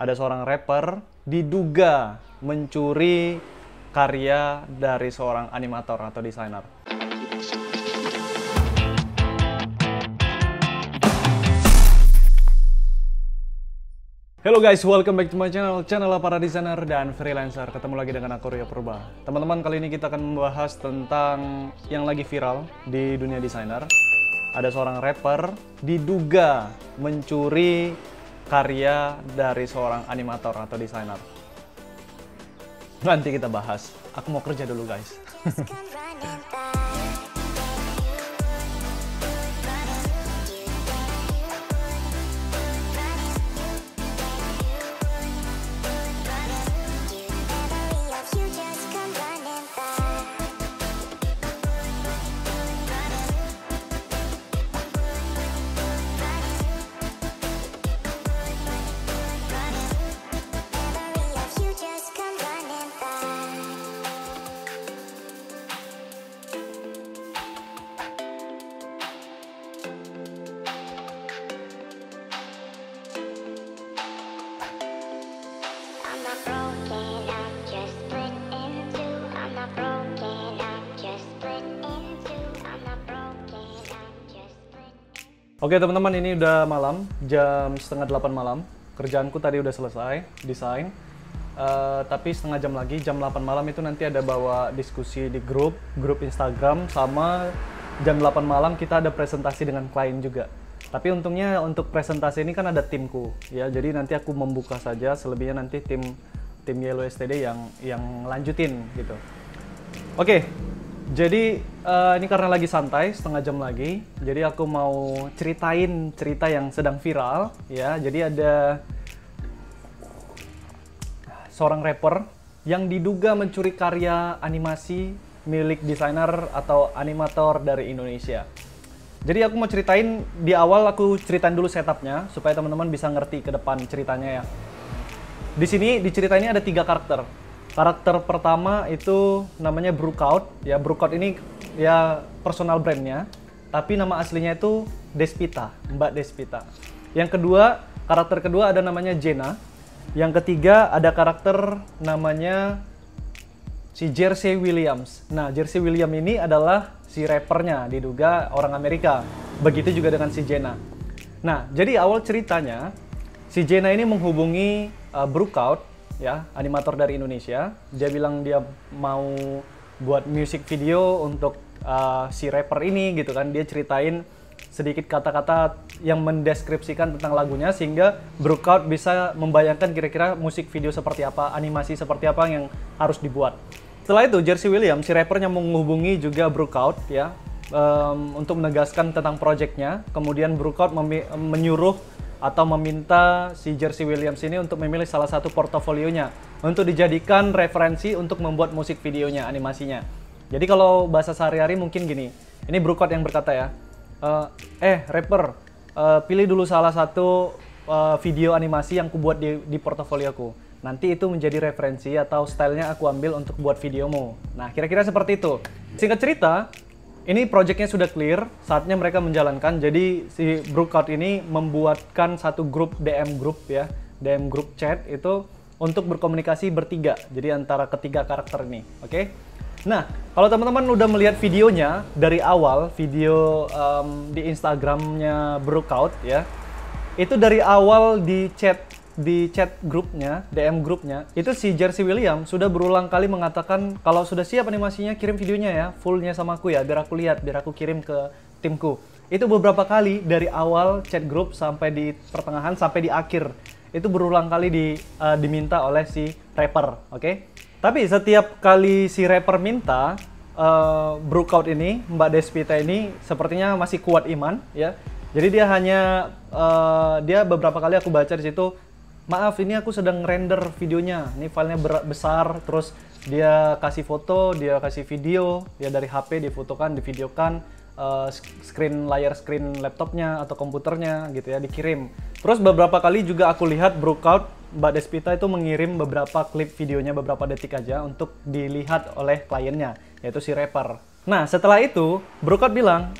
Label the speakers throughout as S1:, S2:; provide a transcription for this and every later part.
S1: ada seorang rapper diduga mencuri karya dari seorang animator atau desainer. Hello guys, welcome back to my channel para desainer dan freelancer. Ketemu lagi dengan aku, Rio Purba. Teman-teman, kali ini kita akan membahas tentang yang lagi viral di dunia desainer. Ada seorang rapper diduga mencuri karya dari seorang animator atau desainer. Nanti kita bahas. Aku mau kerja dulu guys. Oke teman-teman, ini udah malam, jam setengah 8 malam. Kerjaanku tadi udah selesai, desain. Tapi setengah jam lagi, jam 8 malam itu nanti ada bawa diskusi di grup Instagram. Sama jam 8 malam kita ada presentasi dengan klien juga. Tapi untungnya untuk presentasi ini kan ada timku, ya. Jadi nanti aku membuka saja, selebihnya nanti tim Yellow STD yang lanjutin gitu. Oke. Jadi ini karena lagi santai, setengah jam lagi, jadi aku mau ceritain cerita yang sedang viral, ya. Jadi ada seorang rapper yang diduga mencuri karya animasi milik desainer atau animator dari Indonesia. Jadi aku mau ceritain, di awal aku ceritain dulu setupnya supaya teman-teman bisa ngerti ke depan ceritanya ya. Di sini di cerita ini ada 3 karakter. Karakter pertama itu namanya Brookout, ya. Brookout ini ya personal brandnya, tapi nama aslinya itu Despita, Mbak Despita. Yang kedua, karakter kedua ada namanya Jenna. Yang ketiga ada karakter namanya si Jersey Williams. Nah, Jersey Williams ini adalah si rappernya, diduga orang Amerika. Begitu juga dengan si Jenna. Nah, jadi awal ceritanya si Jenna ini menghubungi Brookout, ya, animator dari Indonesia. Dia bilang dia mau buat music video untuk si rapper ini gitu kan. Dia ceritain sedikit kata-kata yang mendeskripsikan tentang lagunya sehingga Brookout bisa membayangkan kira-kira musik video seperti apa, animasi seperti apa yang harus dibuat. Setelah itu Jersey Williams, si rappernya menghubungi juga Brookout, ya, untuk menegaskan tentang projectnya. Kemudian Brookout menyuruh atau meminta si Jersey Williams ini untuk memilih salah satu portofolionya untuk dijadikan referensi untuk membuat musik videonya, animasinya. Jadi kalau bahasa sehari-hari mungkin gini, ini Brookout yang berkata ya, rapper, pilih dulu salah satu video animasi yang ku buat di portofolioku. Nanti itu menjadi referensi atau stylenya aku ambil untuk buat videomu. Nah, kira-kira seperti itu. Singkat cerita, ini projectnya sudah clear, saatnya mereka menjalankan. Jadi si Brookout ini membuatkan satu grup DM group, ya, DM group chat itu untuk berkomunikasi bertiga. Jadi antara ketiga karakter ini, oke? Nah, kalau teman-teman udah melihat videonya dari awal, video di Instagramnya Brookout, ya, itu dari awal di chat grupnya, DM grupnya, itu si Jersey Williams sudah berulang kali mengatakan kalau sudah siap animasinya kirim videonya ya, fullnya sama aku ya, biar aku lihat, biar aku kirim ke timku. Itu beberapa kali dari awal chat grup sampai di pertengahan sampai di akhir. Itu berulang kali diminta oleh si rapper, oke? Tapi setiap kali si rapper minta, Brookout ini, Mbak Despita ini sepertinya masih kuat iman, ya. Jadi dia hanya dia beberapa kali aku baca di situ, maaf ini aku sedang render videonya, ini filenya besar, terus dia kasih foto, dia kasih video, ya dari HP difotokan, divideokan, layar screen laptopnya atau komputernya gitu ya, dikirim. Terus beberapa kali juga aku lihat Brookout, Mbak Despita itu mengirim beberapa klip videonya beberapa detik aja untuk dilihat oleh kliennya, yaitu si rapper. Nah setelah itu Brookout bilang,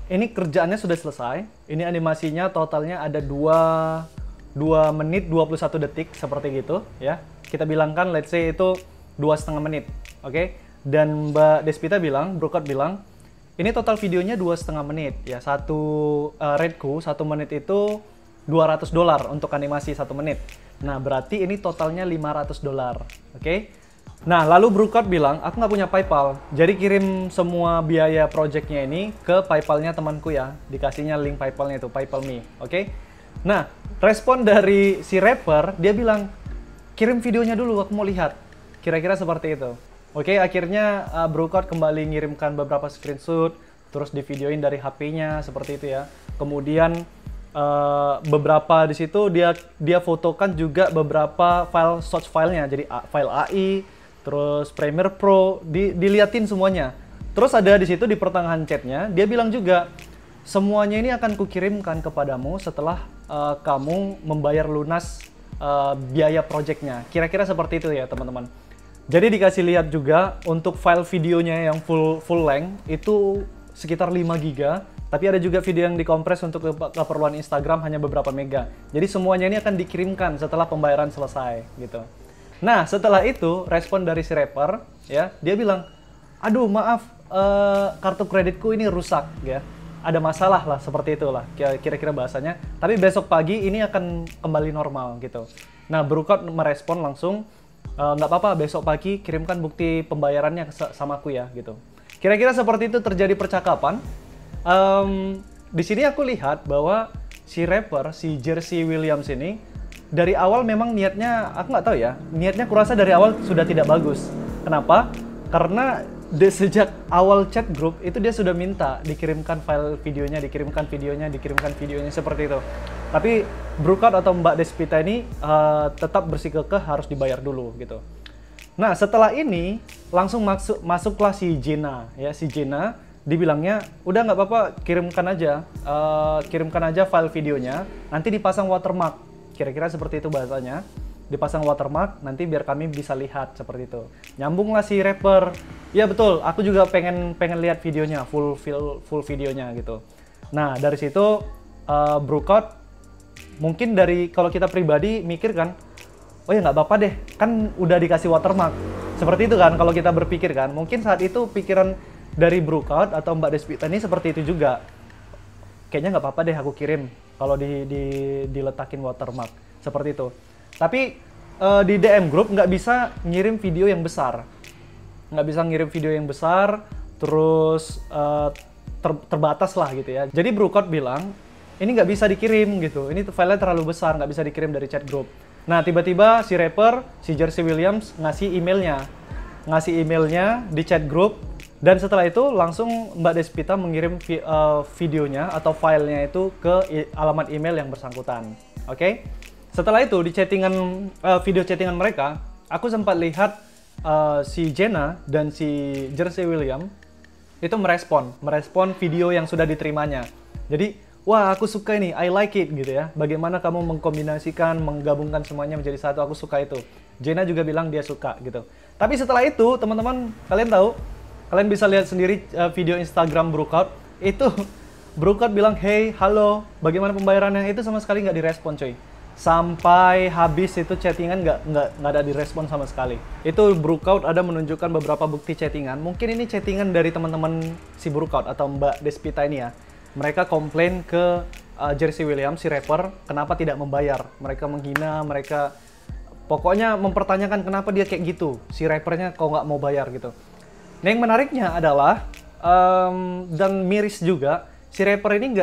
S1: ini kerjaannya sudah selesai, ini animasinya totalnya ada 2 2 menit 21 detik seperti gitu ya. Kita bilangkan let's say itu 2,5 menit. Oke. Dan Mbak Despita bilang, Brookout bilang, ini total videonya 2,5 menit ya. Rateku 1 menit itu $200 untuk animasi 1 menit. Nah, berarti ini totalnya $500. Oke. Nah, lalu Brookout bilang, aku nggak punya PayPal, jadi kirim semua biaya projectnya ini ke PayPal-nya temanku ya. Dikasihnya link PayPal-nya itu, PayPal Me. Oke. Nah, respon dari si rapper, dia bilang, kirim videonya dulu, aku mau lihat. Kira-kira seperti itu. Oke, akhirnya Brookout kembali ngirimkan beberapa screenshot, terus di videoin dari HP-nya, seperti itu ya. Kemudian beberapa di situ dia fotokan juga beberapa file source filenya, jadi file AI, terus Premiere Pro, diliatin semuanya. Terus ada di situ di pertengahan chatnya, dia bilang juga, semuanya ini akan kukirimkan kepadamu setelah kamu membayar lunas biaya projectnya. Kira-kira seperti itu ya teman-teman. Jadi dikasih lihat juga untuk file videonya yang full length itu sekitar 5 GB, tapi ada juga video yang dikompres untuk keperluan Instagram hanya beberapa mega. Jadi semuanya ini akan dikirimkan setelah pembayaran selesai gitu. Nah, setelah itu respon dari si rapper ya, dia bilang, "Aduh, maaf, kartu kreditku ini rusak ya. Ada masalah lah, seperti itulah kira-kira bahasanya. Tapi besok pagi ini akan kembali normal gitu." Nah, Brookout merespon langsung, nggak apa-apa, besok pagi kirimkan bukti pembayarannya sama aku ya gitu. Kira-kira seperti itu terjadi percakapan. Di sini aku lihat bahwa si rapper, si Jersey Williams ini dari awal memang niatnya, aku nggak tahu ya, niatnya kurasa dari awal sudah tidak bagus. Kenapa? Karena sejak awal chat group itu dia sudah minta dikirimkan file videonya, dikirimkan videonya seperti itu. Tapi Brookout atau Mbak Despita ini tetap bersikukuh harus dibayar dulu gitu. Nah, setelah ini langsung masuklah si Jenna ya, si Jenna dibilangnya udah nggak apa-apa, kirimkan aja file videonya, nanti dipasang watermark. Kira-kira seperti itu bahasanya. Dipasang watermark, nanti biar kami bisa lihat seperti itu. Nyambunglah si rapper. Ya betul, aku juga pengen lihat videonya, full videonya gitu. Nah, dari situ Brookout mungkin dari kalau kita pribadi mikir kan, oh ya nggak apa-apa deh, kan udah dikasih watermark. Seperti itu kan kalau kita berpikir kan. Mungkin saat itu pikiran dari Brookout atau Mbak Despita ini seperti itu juga. Kayaknya nggak apa-apa deh aku kirim kalau diletakin watermark. Seperti itu. Tapi di DM group nggak bisa ngirim video yang besar. Terus terbatas lah gitu ya. Jadi Brookout bilang, ini nggak bisa dikirim gitu. Ini filenya terlalu besar, nggak bisa dikirim dari chat group. Nah, tiba-tiba si rapper, si Jersey Williams ngasih emailnya di chat group. Dan setelah itu langsung Mbak Despita mengirim videonya atau filenya itu ke alamat email yang bersangkutan. Oke? Setelah itu di video chattingan mereka, aku sempat lihat si Jenna dan si Jersey Williams itu merespon video yang sudah diterimanya. Jadi, wah aku suka ini, I like it gitu ya. Bagaimana kamu mengkombinasikan, menggabungkan semuanya menjadi satu, aku suka itu. Jenna juga bilang dia suka gitu. Tapi setelah itu, teman-teman, kalian bisa lihat sendiri video Instagram Brookout. Itu Brookout bilang, hey, halo, bagaimana pembayarannya? Itu sama sekali nggak direspon coy. Sampai habis itu chattingan nggak ada direspon sama sekali. Itu Brookout ada menunjukkan beberapa bukti chattingan. Mungkin ini chattingan dari teman-teman si Brookout atau Mbak Despita ini ya. Mereka komplain ke Jersey Williams, si rapper, kenapa tidak membayar. Mereka menghina, mereka pokoknya mempertanyakan kenapa dia kayak gitu. Si rappernya kok nggak mau bayar gitu. Nah, yang menariknya adalah, dan miris juga, si rapper ini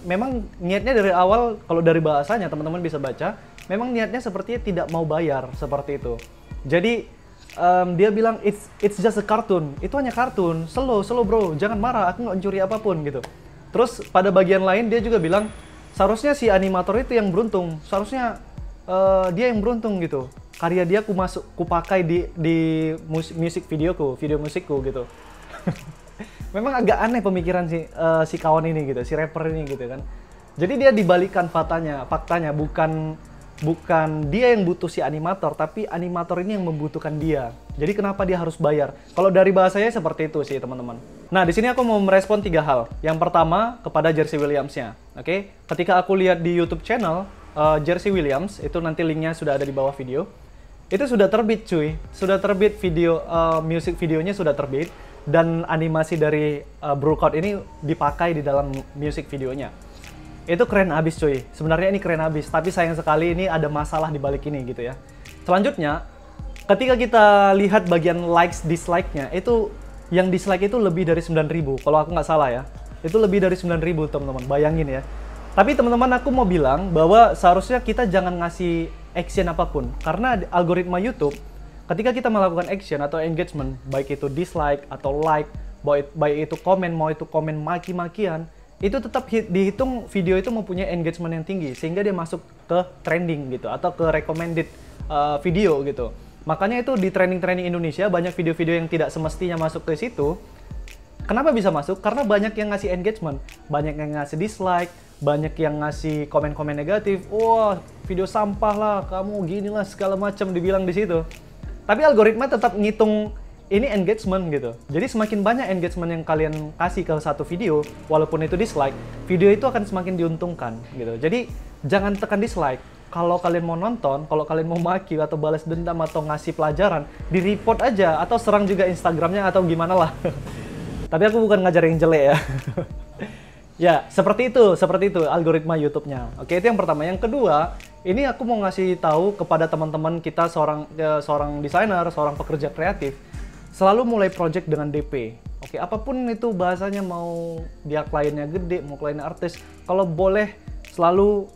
S1: memang niatnya dari awal, kalau dari bahasanya teman-teman bisa baca, memang niatnya sepertinya tidak mau bayar, seperti itu. Jadi, dia bilang, it's just a cartoon, itu hanya kartun, slow bro, jangan marah, aku nggak mencuri apapun gitu. Terus pada bagian lain dia juga bilang, seharusnya si animator itu yang beruntung, seharusnya dia yang beruntung gitu. Karya dia kupakai di video musikku gitu. Memang agak aneh pemikiran si kawan ini gitu, si rapper ini gitu kan. Jadi dia dibalikan faktanya bukan dia yang butuh si animator, tapi animator ini yang membutuhkan dia. Jadi kenapa dia harus bayar? Kalau dari bahasanya seperti itu sih teman-teman. Nah, di sini aku mau merespon 3 hal. Yang pertama kepada Jersey Williams-nya. Oke? Ketika aku lihat di YouTube channel Jersey Williams, itu nanti linknya sudah ada di bawah video. Itu sudah terbit cuy, sudah terbit video, music videonya sudah terbit. Dan animasi dari Brookout ini dipakai di dalam music videonya. Itu keren abis cuy, sebenarnya ini keren abis, tapi sayang sekali ini ada masalah di balik ini gitu ya. Selanjutnya, ketika kita lihat bagian likes, dislike-nya, itu yang dislike itu lebih dari 9.000, kalau aku nggak salah ya. Itu lebih dari 9.000 teman-teman, bayangin ya. Tapi teman-teman, aku mau bilang bahwa seharusnya kita jangan ngasih action apapun. Karena algoritma YouTube, ketika kita melakukan action atau engagement, baik itu dislike atau like, baik itu komen, mau itu komen maki-makian, itu tetap dihitung video itu mempunyai engagement yang tinggi sehingga dia masuk ke trending gitu atau ke recommended video gitu. Makanya itu di trending Indonesia banyak video-video yang tidak semestinya masuk ke situ. Kenapa bisa masuk? Karena banyak yang ngasih engagement, banyak yang ngasih dislike, banyak yang ngasih komen-komen negatif. Wah, video sampah lah, kamu gini lah segala macam dibilang di situ. Tapi algoritma tetap ngitung ini engagement gitu. Jadi semakin banyak engagement yang kalian kasih ke satu video, walaupun itu dislike, video itu akan semakin diuntungkan gitu. Jadi jangan tekan dislike. Kalau kalian mau nonton, kalau kalian mau maki atau balas dendam atau ngasih pelajaran, di-report aja atau serang juga Instagramnya atau gimana lah. Tapi aku bukan ngajar yang jelek ya. Ya, seperti itu algoritma YouTube-nya. Oke, itu yang pertama. Yang kedua, ini aku mau ngasih tahu kepada teman-teman kita seorang desainer, seorang pekerja kreatif. Selalu mulai project dengan DP. Oke, apapun itu bahasanya, mau dia kliennya gede, mau kliennya artis, kalau boleh selalu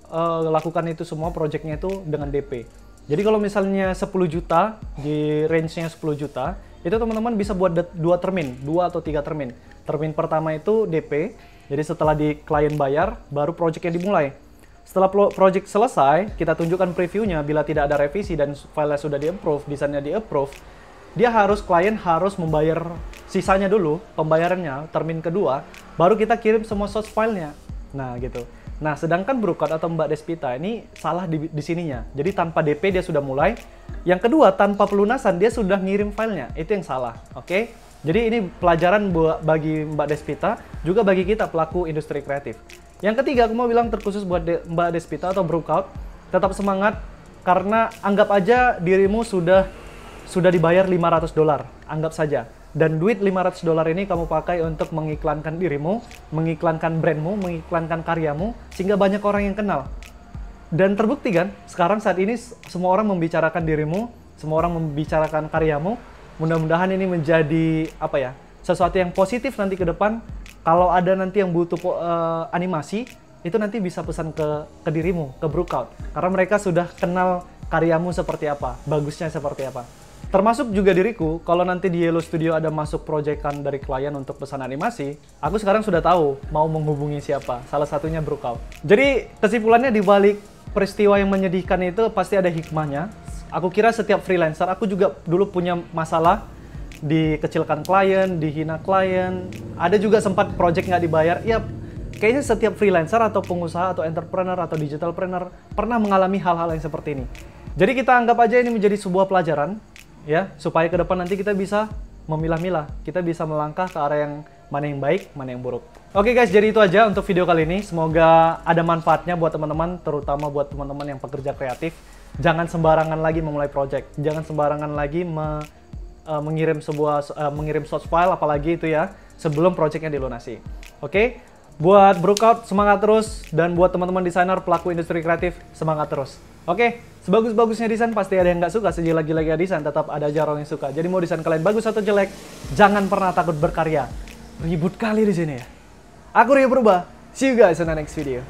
S1: lakukan itu semua projectnya itu dengan DP. Jadi kalau misalnya 10 juta, di range-nya 10 juta, itu teman-teman bisa buat 2 termin, 2 atau 3 termin. Termin pertama itu DP, jadi setelah di klien bayar, baru projectnya dimulai. Setelah project selesai, kita tunjukkan previewnya, bila tidak ada revisi dan filenya sudah di-approve, desainnya di-approve, klien harus membayar sisanya dulu, pembayarannya, termin kedua, baru kita kirim semua source filenya. Nah gitu. Nah sedangkan Brookout atau Mbak Despita ini salah di sininya. Jadi tanpa DP dia sudah mulai. Yang kedua, tanpa pelunasan dia sudah ngirim filenya. Itu yang salah, oke? Jadi ini pelajaran bagi Mbak Despita, juga bagi kita pelaku industri kreatif. Yang ketiga, aku mau bilang terkhusus buat Mbak Despita atau Brookout, tetap semangat karena anggap aja dirimu sudah dibayar $500, anggap saja. Dan duit $500 ini kamu pakai untuk mengiklankan dirimu, mengiklankan brandmu, mengiklankan karyamu, sehingga banyak orang yang kenal. Dan terbukti kan, sekarang saat ini semua orang membicarakan dirimu, semua orang membicarakan karyamu. Mudah-mudahan ini menjadi sesuatu yang positif nanti ke depan. Kalau ada nanti yang butuh animasi, itu nanti bisa pesan ke dirimu, ke Brookout. Karena mereka sudah kenal karyamu seperti apa, bagusnya seperti apa. Termasuk juga diriku, kalau nanti di Yellow Studio ada masuk proyekan dari klien untuk pesan animasi, aku sekarang sudah tahu mau menghubungi siapa, salah satunya Brookout. Jadi kesimpulannya di balik peristiwa yang menyedihkan itu pasti ada hikmahnya. Aku kira setiap freelancer, aku juga dulu punya masalah, dikecilkan klien, dihina klien, ada juga sempat project nggak dibayar. Ya, kayaknya setiap freelancer atau pengusaha atau entrepreneur atau digitalpreneur pernah mengalami hal-hal yang seperti ini. Jadi kita anggap aja ini menjadi sebuah pelajaran, ya, supaya ke depan nanti kita bisa memilah-milah, kita bisa melangkah ke arah yang mana yang baik, mana yang buruk. Oke guys, jadi itu aja untuk video kali ini. Semoga ada manfaatnya buat teman-teman, terutama buat teman-teman yang pekerja kreatif. Jangan sembarangan lagi memulai project, jangan sembarangan lagi mengirim source file, apalagi itu ya, sebelum projectnya dilunasi. Oke, buat Brookout semangat terus, dan buat teman-teman desainer pelaku industri kreatif semangat terus. Oke, sebagus-bagusnya desain pasti ada yang nggak suka, sejelek-jeleknya desain tetap ada aja orang yang suka. Jadi mau desain kalian bagus atau jelek, jangan pernah takut berkarya. Ribut kali di sini ya. Aku Rio Purba, see you guys in the next video.